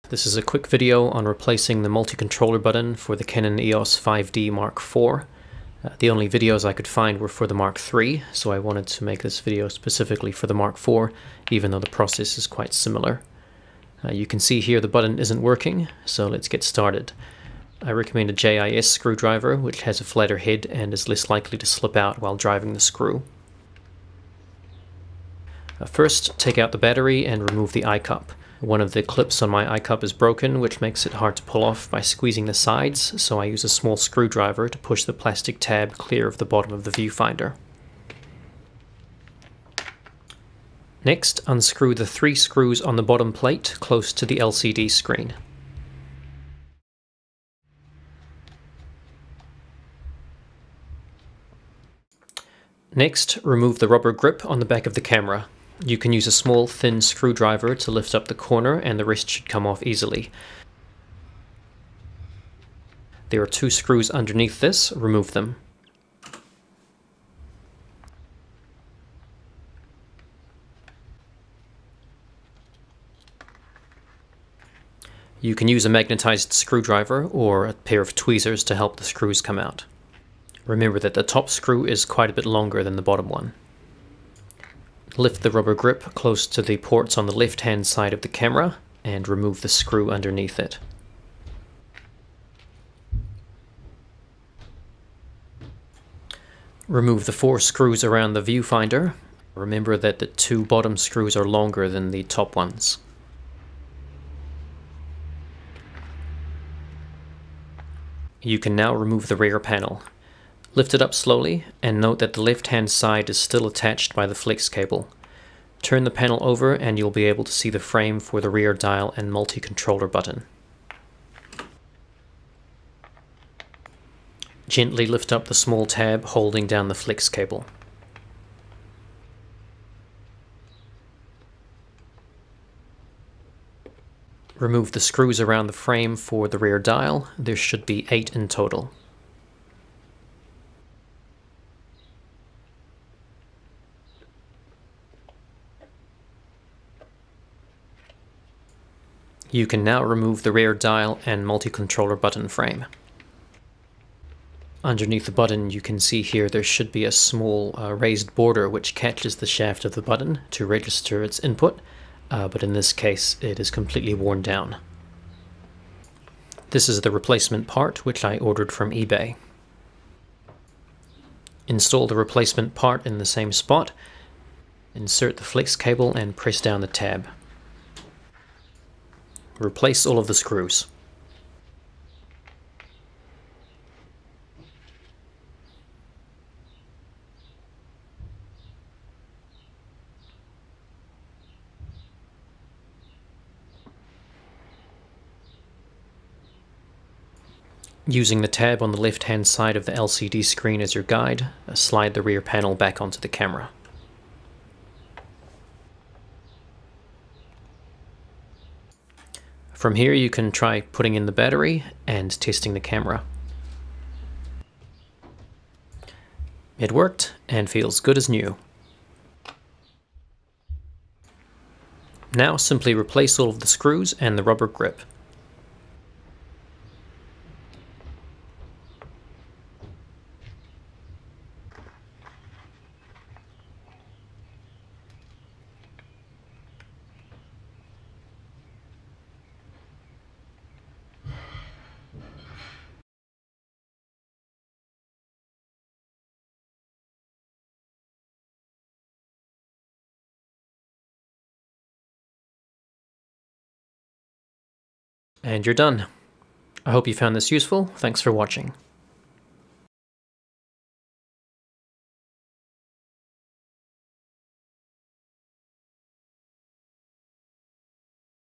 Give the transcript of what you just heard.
This is a quick video on replacing the multi-controller button for the Canon EOS 5D Mark IV. The only videos I could find were for the Mark III, so I wanted to make this video specifically for the Mark IV, even though the process is quite similar. You can see here the button isn't working, so let's get started. I recommend a JIS screwdriver, which has a flatter head and is less likely to slip out while driving the screw. First, take out the battery and remove the eye cup. One of the clips on my eye cup is broken, which makes it hard to pull off by squeezing the sides, so I use a small screwdriver to push the plastic tab clear of the bottom of the viewfinder. Next, unscrew the 3 screws on the bottom plate close to the LCD screen. Next, remove the rubber grip on the back of the camera. You can use a small, thin screwdriver to lift up the corner and the rest should come off easily. There are 2 screws underneath this, remove them. You can use a magnetized screwdriver or a pair of tweezers to help the screws come out. Remember that the top screw is quite a bit longer than the bottom one. Lift the rubber grip close to the ports on the left-hand side of the camera and remove the screw underneath it. Remove the 4 screws around the viewfinder. Remember that the 2 bottom screws are longer than the top ones. You can now remove the rear panel. Lift it up slowly and note that the left-hand side is still attached by the flex cable. Turn the panel over and you'll be able to see the frame for the rear dial and multi-controller button. Gently lift up the small tab holding down the flex cable. Remove the screws around the frame for the rear dial. There should be 8 in total. You can now remove the rear dial and multi-controller button frame. Underneath the button you can see here there should be a small raised border which catches the shaft of the button to register its input, but in this case it is completely worn down. This is the replacement part which I ordered from eBay. Install the replacement part in the same spot, insert the flex cable and press down the tab. Replace all of the screws. Using the tab on the left-hand side of the LCD screen as your guide, slide the rear panel back onto the camera. From here you can try putting in the battery and testing the camera. It worked and feels good as new. Now simply replace all of the screws and the rubber grip. And you're done. I hope you found this useful. Thanks for watching.